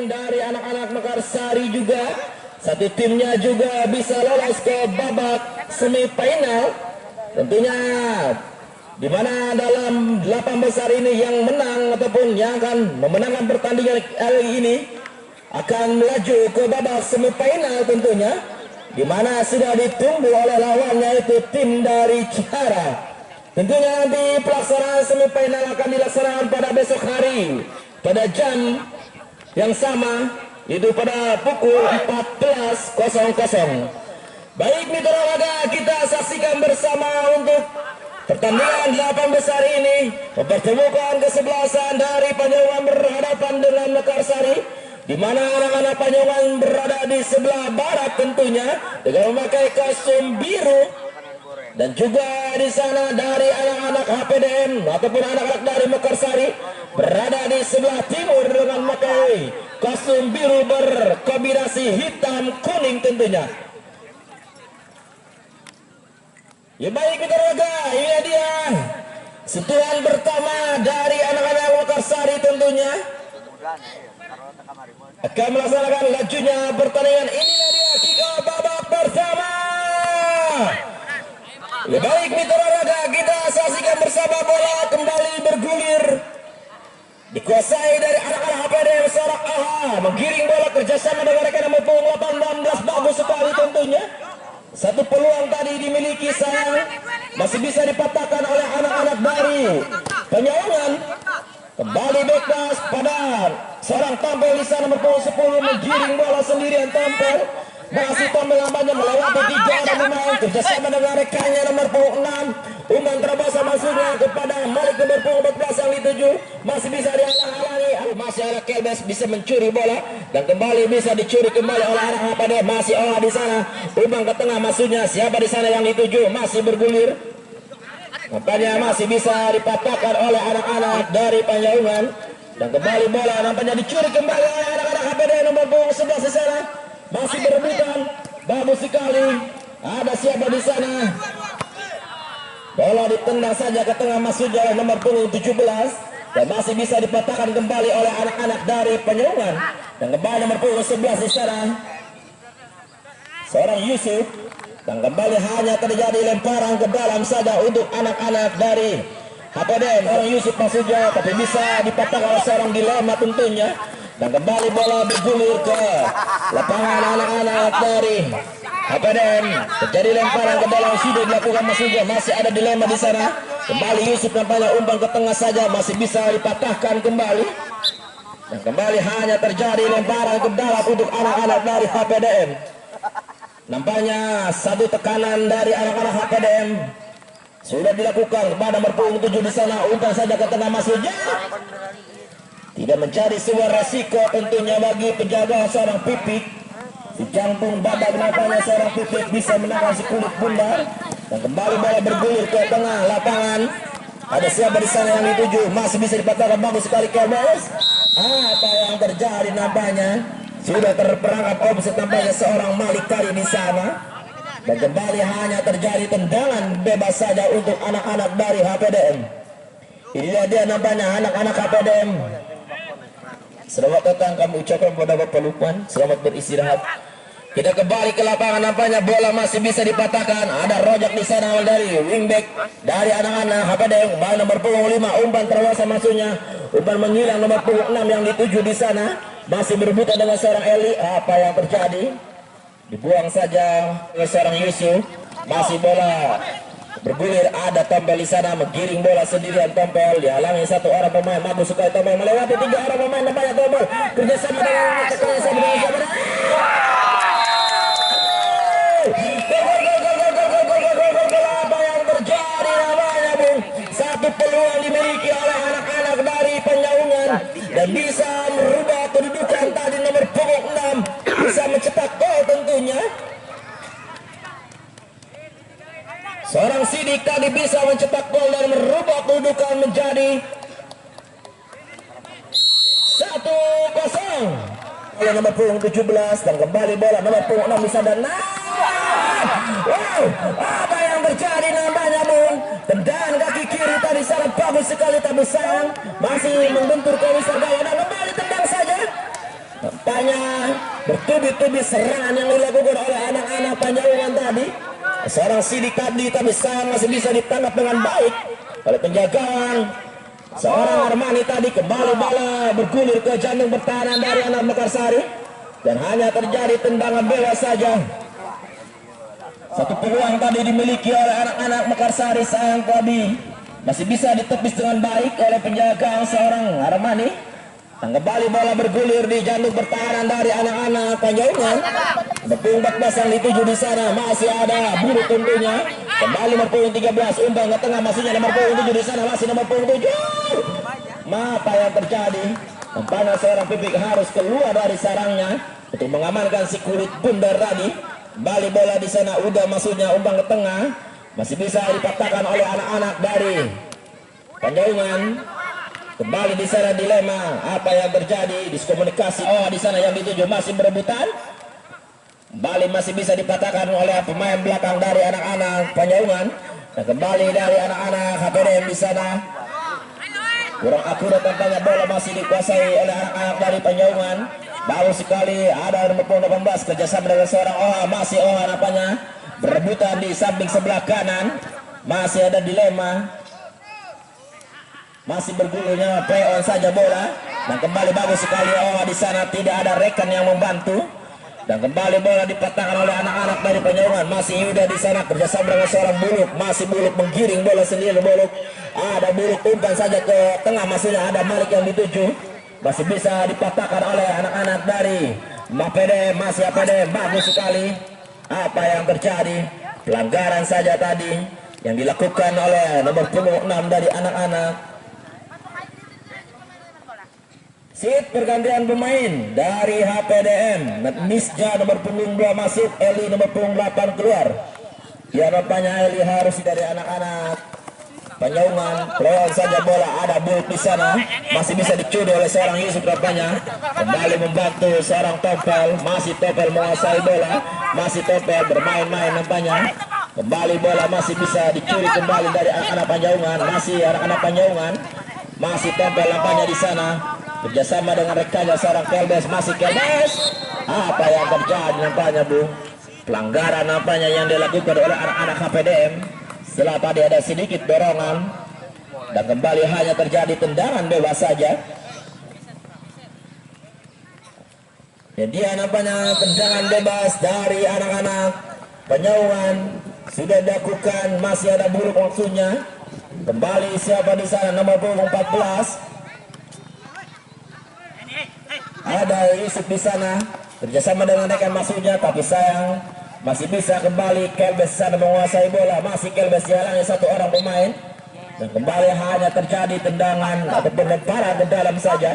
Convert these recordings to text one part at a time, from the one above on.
pertandingan dari anak-anak Mekarsari juga. Satu timnya juga bisa lolos ke babak semifinal. Tentunya di mana dalam 8 besar ini yang menang ataupun yang akan memenangkan pertandingan kali ini akan melaju ke babak semifinal tentunya, di mana sudah ditunggu oleh lawannya itu tim dari Cihara. Tentunya nanti pelaksanaan semifinal akan dilaksanakan pada besok hari pada jam yang sama, itu pada pukul 14.00. Baik mitra olahraga, kita saksikan bersama untuk pertandingan 8 besar ini mempertemukan kesebelasan dari Panjauhan berhadapan dengan Mekarsari, di mana anak-anak Panjauhan berada di sebelah barat tentunya dengan memakai kostum biru, dan juga di sana dari anak-anak HPDM ataupun anak-anak dari Mekarsari berada di sebelah timur dengan memakai kostum biru berkombinasi hitam kuning tentunya. Ya baik mitra olahraga, ini dia sentuhan pertama dari anak-anak Mekarsari tentunya akan melaksanakan lajunya pertandingan. Inilah dia kick-off babak pertama. Ya baik mitra olahraga, kita saksikan bersama bola kembali bergulir, dikuasai dari anak-anak HPDM Sorak AHA, menggiring bola kerjasama dengan rekan nomor punggung 18, bagus sekali tentunya. Satu peluang tadi dimiliki, sayang masih bisa dipatahkan oleh anak-anak dari Penyawangan. Kembali bebas pada seorang tampil di sana nomor punggung 10, menggiring bola sendirian tampil. Masih tampil lamanya melewati 3 orang pemain kerjasama dengan rekannya nomor punggung 6. Umpan terabasa masuknya kepada Malik nomor punggung 14 yang dituju, masih bisa dihalang-halangi. Masih ada Kelbes bisa mencuri bola dan kembali bisa dicuri kembali oleh anak HPD. Masih olah di sana, umpan ke tengah masuknya, siapa di sana yang dituju, masih bergulir. Nampaknya masih bisa dipatahkan oleh anak-anak dari Panjauhan, dan kembali bola nampaknya dicuri kembali oleh anak-anak HPD nomor punggung 11 di sana. Masih berebutan, bagus sekali. Ada siapa di sana? Bola ditendang saja ke tengah masuknya oleh nomor punggung 17 dan masih bisa dipatahkan kembali oleh anak-anak dari Penyawangan. Dan kembali nomor punggung 11 di sana, seorang Yusuf, dan kembali hanya terjadi lemparan ke dalam saja untuk anak-anak dari HPDM. Orang Yusuf masuknya tapi bisa dipatahkan oleh seorang Dilema tentunya. Dan kembali bola bergulir ke lapangan anak-anak dari HPDM. Terjadi lemparan ke dalam, sudah dilakukan masuknya, masih ada Dilema di sana. Kembali Yusuf nampaknya umpan ke tengah saja, masih bisa dipatahkan kembali. Dan kembali hanya terjadi lemparan ke dalam untuk anak-anak dari HPDM. Nampaknya satu tekanan dari anak-anak HPDM sudah dilakukan kepada nomor punggung 7 di sana. Umpan saja ke tengah masuknya, tidak mencari sebuah resiko tentunya bagi penjaga seorang Pipik. Di jantung badan nampaknya seorang Pipik bisa menangkap si kulit bundar. Dan kembali bola bergulir ke tengah lapangan. Ada siapa di sana yang dituju, masih bisa dipatahkan, bagus sekali Kelbes. Apa yang terjadi nampaknya sudah terperangkap offset nampaknya seorang Malik tadi di sana. Dan kembali hanya terjadi tendangan bebas saja untuk anak-anak dari HPDM. Inilah dia nampaknya anak-anak HPDM. Selamat datang kami ucapkan kepada Bapak Lukman, selamat beristirahat. Kita kembali ke lapangan, nampaknya bola masih bisa dipatahkan. Ada Rojak di sana dari wingback dari anak-anak HPDM, bola nomor punggung 5, umpan terwasa masuknya. Umpan menghilang nomor punggung 6 yang dituju di sana. Masih berebutan dengan seorang Eli. Apa yang terjadi? Dibuang saja oleh seorang Yusuf. Masih bola bergulir, ada Tompel di sana menggiring bola sendirian. Tompel dihalangi satu orang pemain, bagus sekali Tompel melewati 3 orang pemain. Nampaknya Tompel kerjasama dengan apa yang terjadi namanya Bung, satu peluang dimiliki oleh anak-anak dari Penyawangan dan bisa merubah kedudukan tadi nomor punggung 6, bisa mencetak gol tentunya. Seorang Sidik tadi bisa mencetak gol dan merubah kedudukan menjadi 1-0. Bola nomor punggung 17 dan kembali bola nomor punggung 6 bisa dan wow, apa yang terjadi nampaknya Bung? Tendangan kaki kiri tadi sangat bagus sekali, tapi sayang masih membentur ke Wisar Gaya dan kembali tendang saja. Nampaknya bertubi-tubi serangan yang dilakukan oleh anak-anak Panjauhan tadi. Seorang Sidik tadi tapi sayang masih bisa ditangkap dengan baik oleh penjagaan seorang Armani tadi. Kembali bola bergulir ke jantung pertahanan dari anak Mekarsari dan hanya terjadi tendangan bebas saja. Satu peluang tadi dimiliki oleh anak-anak Mekarsari, sayang tadi masih bisa ditepis dengan baik oleh penjagaan seorang Armani. Dan kembali bola bergulir di jantung pertahanan dari anak-anak Panjauhan. Berpung 14 yang dituju di sana, masih ada Bulu tentunya. Kembali nomor punggung 13 umbang ke tengah, masihnya nomor punggung 7 di sana, masih nomor punggung 7. Apa yang terjadi? Nampaknya seorang Pipik harus keluar dari sarangnya untuk mengamankan si kulit bundar tadi. Kembali bola di sana, udah masuknya umbang ke tengah, masih bisa dipatahkan oleh anak-anak dari Panjauhan. Kembali di sana dilema, apa yang terjadi? Diskomunikasi. Oh, di sana yang dituju masih berebutan. Kembali masih bisa dipatahkan oleh pemain belakang dari anak-anak Panjauhan. Dan kembali dari anak-anak HPDM di sana. Kurang akurat tampaknya, bola masih dikuasai oleh anak-anak dari Panjauhan. Bagus sekali, ada nomor 18 kerjasama dengan seorang masih nampaknya berebutan di samping sebelah kanan. Masih ada dilema. Masih bergulirnya play on saja bola. Dan kembali bagus sekali di sana tidak ada rekan yang membantu. Dan kembali bola dipatahkan oleh anak-anak dari Panjauhan. Masih Yuda di sana kerjasama dengan seorang Buluk. Masih Buluk menggiring bola sendiri. Buluk ada Buluk umpan saja ke tengah, maksudnya ada Malik yang dituju. Masih bisa dipatahkan oleh anak-anak dari APDM. Masih APDM bagus sekali. Apa yang terjadi? Pelanggaran saja tadi yang dilakukan oleh nomor punggung 6 dari anak-anak. Sit pergantian pemain dari HPDM. Nisja nomor punggung 2 masuk, Eli nomor punggung 8 keluar. Ya, nampaknya Eli harus dari anak-anak Panjauhan. Play saja bola, ada Bulk di sana. Masih bisa dicuri oleh seorang Yusuf nampaknya. Kembali membantu seorang Topel. Masih Topel menguasai bola. Masih Topel bermain-main nampaknya. Kembali bola masih bisa dicuri kembali dari anak-anak Panjauhan. Masih anak-anak Panjauhan. Masih Topel nampaknya di sana. Kerjasama dengan rekannya seorang Kelbes, masih Kelbes. Apa yang terjadi nampaknya, Bu? Pelanggaran nampaknya yang dilakukan oleh anak-anak HPDM. Setelah tadi ada sedikit dorongan dan kembali hanya terjadi tendangan bebas saja. Dan dia nampaknya tendangan bebas dari anak-anak Panjauhan sudah dilakukan. Masih ada Buruk maksudnya. Kembali siapa di sana, nomor punggung 14. Ada Yusuf di sana kerjasama dengan rekan masuknya, tapi sayang masih bisa kembali Kelbes sana menguasai bola. Masih Kelbes dihalangi satu orang pemain dan kembali hanya terjadi tendangan ataupun lemparan ke dalam saja.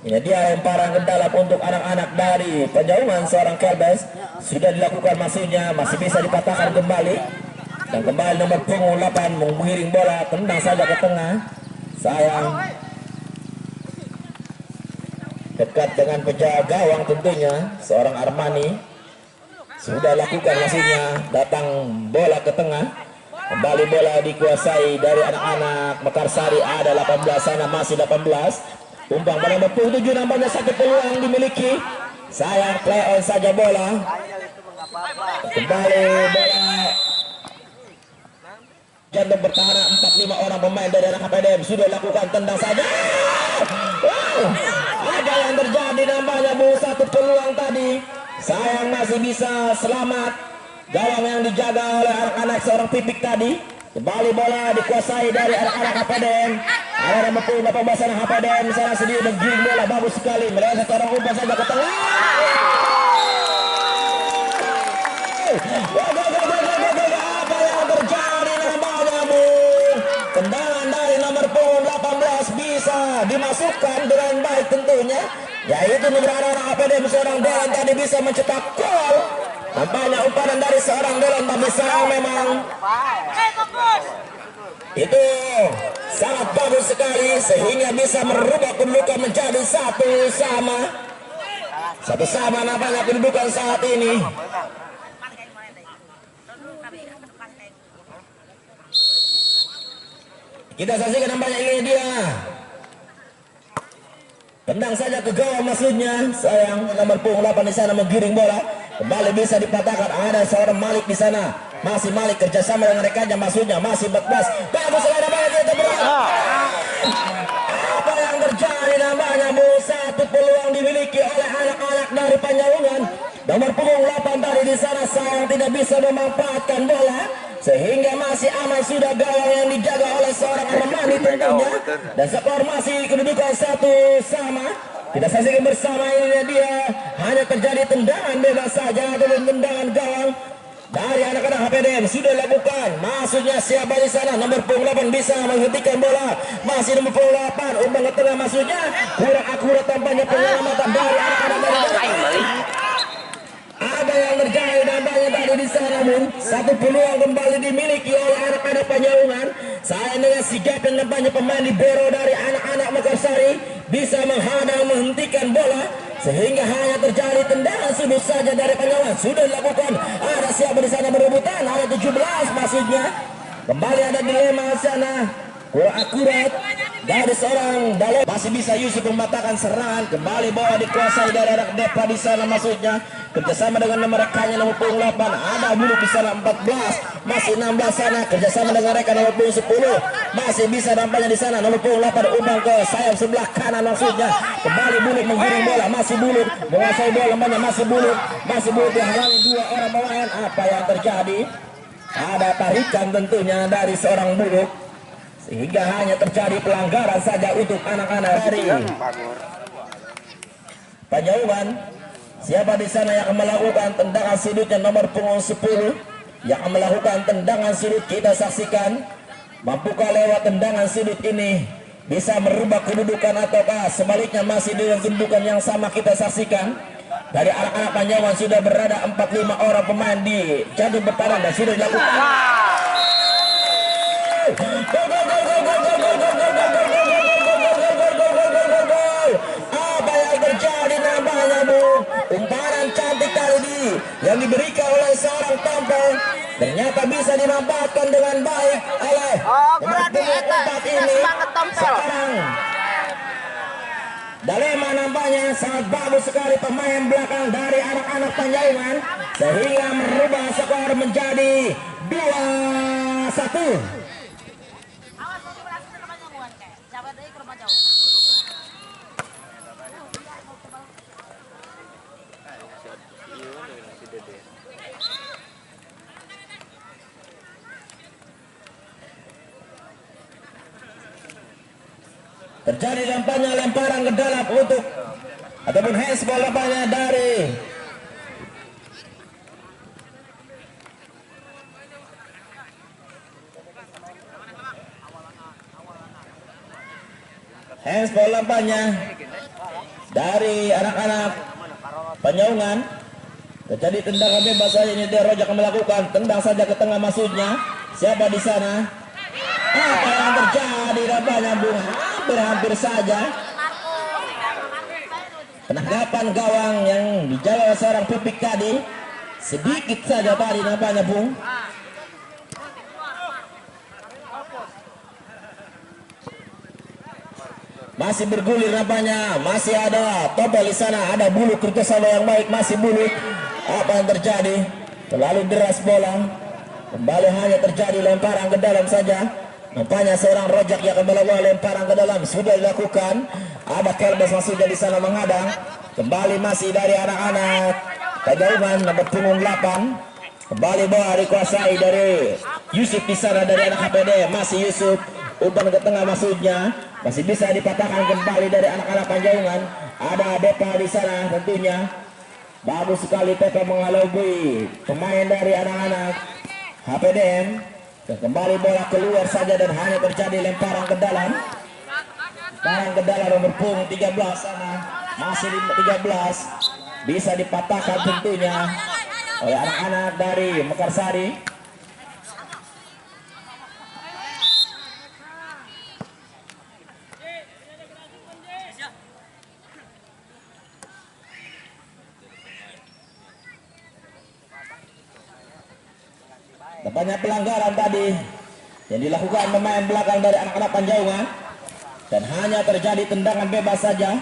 Ini dia lemparan ke dalam untuk anak-anak dari Panjauhan. Seorang Kelbes sudah dilakukan masuknya, masih bisa dipatahkan kembali dan kembali nomor punggung 8 mengiring bola, tendang saja ke tengah. Sayang dekat dengan penjaga gawang tentunya seorang Armani sudah lakukan maksudnya, datang bola ke tengah. Kembali bola dikuasai dari anak-anak Mekarsari. Ada 18 sana, masih 18. Umpang bola nomor 7 nampaknya satu peluang dimiliki. Sayang play on saja bola. Kembali bola jantung pertahanan 4-5 orang pemain dari anak HPDM sudah lakukan tendang saja. Apa yang terjadi nampaknya, Bu? Satu peluang tadi. Sayang masih bisa selamat. Gawang yang dijaga oleh anak-anak seorang Pipik tadi. Kembali bola dikuasai dari anak-anak HPDM. Ada nomor punggung 18 anak HPDM sana sendiri menggiring bola bagus sekali. Melihat seorang umpan saja ke tengah. Apa yang terjadi nampaknya, Bu? Tendangan dari nomor punggung 18 bisa dimasukkan dengan baik tentunya, yaitu nomor anak APDM seorang Delan tadi bisa mencetak gol. Nampaknya umpan dari seorang Delan tapi sayang memang itu sangat bagus sekali sehingga bisa merubah kedudukan menjadi satu sama nampaknya kedudukan saat ini. Kita saksikan nampaknya ini dia Tendang saja ke gawang maksudnya. Sayang nomor punggung 8 di sana menggiring bola. Kembali bisa dipatahkan. Ada seorang Malik di sana. Masih Malik kerjasama dengan rekannya maksudnya. Masih 14. Bagus ada banget itu apa yang terjadi namanya Bu? Satu peluang dimiliki oleh anak-anak dari Panjaungan. Nomor punggung 8 tadi di sana sayang tidak bisa memanfaatkan bola. Sehingga masih aman sudah gawang yang dijaga oleh seorang Armani tentunya. Dan skor masih kedudukan 1 sama. Kita saksikan bersama ini dia. Hanya terjadi tendangan bebas saja atau tendangan gawang dari anak-anak HPDM sudah lakukan. Maksudnya siapa di sana? Nomor punggung 8 bisa menghentikan bola. Masih nomor punggung 8 umpan ke tengah maksudnya kurang akurat tampaknya penyelamatan dari anak-anak dari apa yang terjadi nampaknya tadi di sana Bung. Satu peluang kembali dimiliki oleh anak-anak Panjaungan. Saya dengan sigap dan nampaknya pemain libero dari anak-anak Mekarsari bisa menghadang menghentikan bola sehingga hanya terjadi tendangan sudut saja dari Panjaungan. Sudah dilakukan. Ada siapa di sana berebutan? Ada 17 maksudnya. Kembali ada dilema di sana. Kurang akurat dari seorang Dalem. Masih bisa Yusuf mematahkan serangan. Kembali bola dikuasai dari anak Depa di sana maksudnya. Kerjasama dengan nomor rekannya nomor punggung 8. Ada Buluk di sana 14. Masih 16 sana. Kerjasama dengan rekan nomor punggung 10. Masih bisa nampaknya di sana nomor punggung 8 umpan ke sayap sebelah kanan maksudnya. Kembali Buluk menggiring bola. Masih Buluk menguasai bola lembanya. Masih Buluk dihalangi 2 orang pemain. Apa yang terjadi? Ada tarikan tentunya dari seorang Buluk. Sehingga hanya terjadi pelanggaran saja untuk anak-anak dari Panjaungan. Siapa di sana yang akan melakukan tendangan sudutnya nomor punggung 10 yang akan melakukan tendangan sudut? Kita saksikan. Mampukah lewat tendangan sudut ini bisa merubah kedudukan ataukah sebaliknya masih dengan kedudukan yang sama? Kita saksikan. Dari anak-anak Panjaungan sudah berada 45 orang pemain di jantung pertahanan dan sudah dilakukan. Apa yang terjadi namanya Bu? Umpanan cantik kali ini yang diberikan oleh seorang tampil ternyata bisa dimanfaatkan dengan baik oleh tempat ini. Sekarang Dalema nampaknya sangat bagus sekali pemain belakang dari anak-anak Panjaungan sehingga merubah skor menjadi 2-1. Terjadi nampaknya lemparan ke dalam untuk ataupun handsball nampaknya dari handsball nampaknya dari anak-anak Panjaungan. Terjadi tendangan bebas saja ini dia Rojak melakukan tendang saja ke tengah maksudnya. Siapa di sana? Apa yang terjadi nampaknya Bung? Hampir saja penanggapan gawang yang dijaga seorang Pipik tadi sedikit saja tadi nampaknya Bung. Masih bergulir nampaknya, masih ada Tobel di sana, ada Buluk kerjasama yang baik, masih Buluk. Apa yang terjadi? Terlalu deras bola. Kembali hanya terjadi lemparan ke dalam saja. Nampaknya seorang Rojak yang akan melakukan lemparan ke dalam sudah dilakukan. Ada Kelbas masuknya di sana menghadang. Kembali masih dari anak-anak Panjaungan nomor punggung 8. Kembali bola dikuasai dari Yusuf di sana dari anak HPD. Masih Yusuf umpan ke tengah maksudnya. Masih bisa dipatahkan kembali dari anak-anak Panjaungan. Ada Depa di sana tentunya. Bagus sekali Depa mengalami pemain dari anak-anak HPDM. Dan kembali bola keluar saja dan hanya terjadi lemparan ke dalam. Lemparan ke dalam nomor punggung 13 sana. Masih 13. Bisa dipatahkan tentunya oleh anak-anak dari Mekarsari. Banyak pelanggaran tadi yang dilakukan pemain belakang dari anak-anak Panjaungan dan hanya terjadi tendangan bebas saja.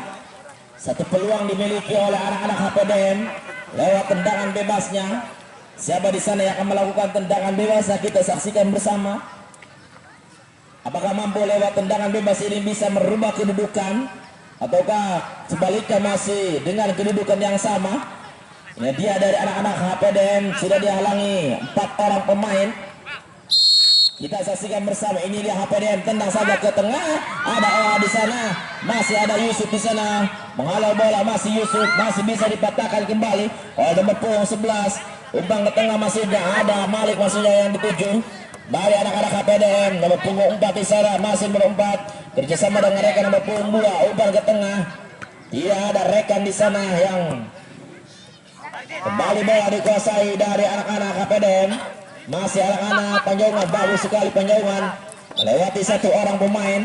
Satu peluang dimiliki oleh anak-anak HPDM lewat tendangan bebasnya. Siapa di sana yang akan melakukan tendangan bebasnya, kita saksikan bersama. Apakah mampu lewat tendangan bebas ini bisa merubah kedudukan, ataukah sebaliknya masih dengan kedudukan yang sama? Ini dia dari anak-anak HPDM, sudah dihalangi 4 orang pemain. Kita saksikan bersama. Ini dia HPDM, tendang saja ke tengah. Ada Oa di sana, masih ada Yusuf di sana menghalau bola. Masih Yusuf, masih bisa dipatahkan kembali oleh nomor punggung 11. Umpan ke tengah masihnya ada Malik, maksudnya yang dituju dari anak-anak HPDM. Nomor punggung 4 di sana masih berempat kerjasama dengan rekan nomor punggung 2. Umpan ke tengah, tidak ada rekan di sana yang kembali bola dikuasai dari anak-anak HPDM. Masih anak-anak Panjauan, bagus sekali Panjauan melewati 1 orang pemain.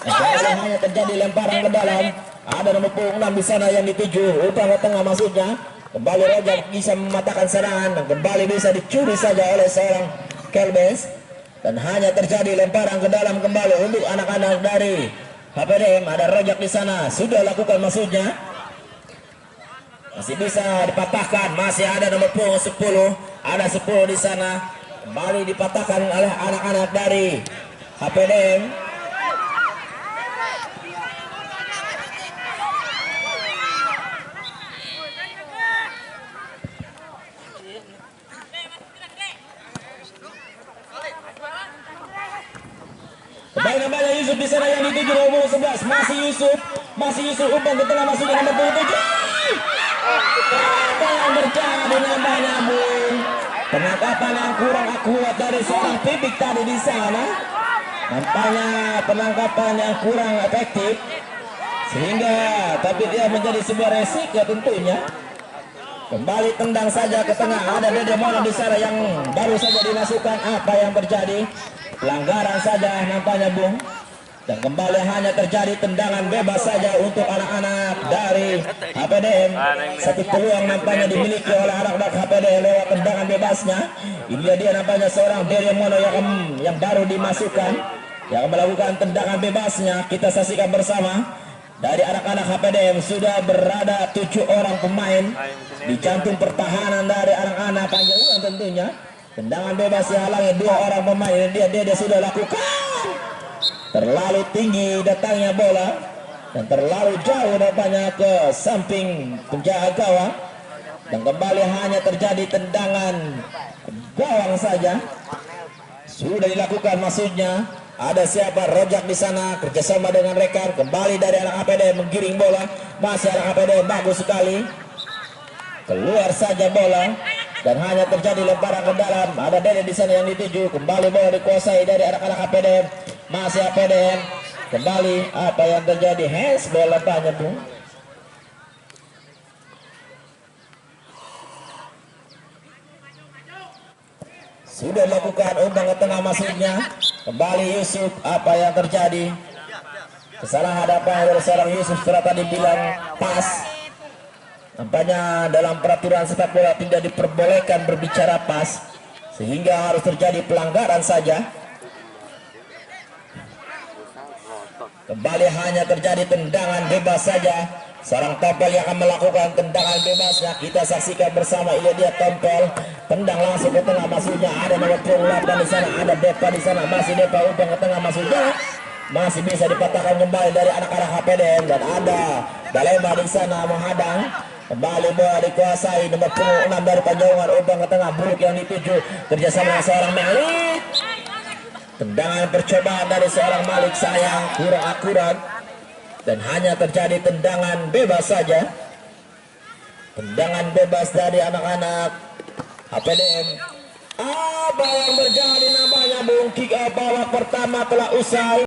Hanya terjadi lemparan ke dalam. Ada nomor punggung 6 di sana yang dituju. Umpan ke tengah maksudnya. Kembali Rojak bisa mematahkan serangan dan kembali bisa dicuri saja oleh seorang Kelbes. Dan hanya terjadi lemparan ke dalam kembali untuk anak-anak dari HPDM. Ada Rojak di sana, sudah lakukan maksudnya. Masih bisa dipatahkan, masih ada nomor punggung 10. Ada 10 di sana. Kembali dipatahkan oleh anak-anak dari HPDM. Kembali Yusuf di sana yang dituju nomor 11. Masih Yusuf umpan ke tengah masuk dengan nomor 7. Apa yang terjadi nampaknya Bung? Penangkapan yang kurang akurat dari seorang Pipik tadi di sana. Nampaknya penangkapan yang kurang efektif, sehingga tapi dia menjadi sebuah resiko tentunya. Kembali tendang saja ke tengah. Ada Dede Mono di sana yang baru saja dimasukkan. Apa yang terjadi? Pelanggaran saja nampaknya Bung. Dan kembali hanya terjadi tendangan bebas saja untuk anak-anak dari HPDM. Satu peluang nampaknya dimiliki oleh anak-anak HPDM lewat tendangan bebasnya. Ini dia nampaknya seorang Dede Mono yang baru dimasukkan, yang melakukan tendangan bebasnya. Kita saksikan bersama. Dari anak-anak HPDM sudah berada 7 orang pemain di jantung pertahanan dari anak-anak Panjauan tentunya. Tendangan bebas dihalangi 2 orang pemain. Dia sudah lakukan. Terlalu tinggi datangnya bola dan terlalu jauh nampaknya ke samping penjaga gawang. Dan kembali hanya terjadi tendangan gawang saja. Sudah dilakukan maksudnya. Ada siapa? Rojak di sana kerjasama dengan rekan. Kembali dari anak APD menggiring bola. Masih anak APD bagus sekali. Keluar saja bola dan hanya terjadi lemparan ke dalam. Ada Dede di sana yang dituju. Kembali bola dikuasai dari anak-anak APD. Masih APD. Kembali apa yang terjadi? Handsball nampaknya Bung. Sudah lakukan umpan ke tengah masuknya. Kembali Yusuf, apa yang terjadi? Kesalahan apa dari seorang Yusuf setelah tadi bilang pas. Nampaknya dalam peraturan sepak bola tidak diperbolehkan berbicara pas, sehingga harus terjadi pelanggaran saja. Kembali hanya terjadi tendangan bebas saja. Seorang Tompel yang akan melakukan tendangan bebasnya. Kita saksikan bersama. Ini dia Tompel, tendang langsung ke tengah masuknya. Ada nomor 28 di sana, ada Depa di sana. Masih Depa umpan ke tengah masuknya. Masih bisa dipatahkan kembali dari anak-anak HPDM dan ada Dalema di sana menghadang. Kembali bola dikuasai nomor 6 dari Panjauan, umpan ke tengah buruk yang dituju kerjasama dengan seorang Malik. Tendangan percobaan dari seorang Malik sayang kurang akurat dan hanya terjadi tendangan bebas saja. Tendangan bebas dari anak-anak HPDM. Apa yang terjadi namanya Bung? Kick off babak pertama telah usai.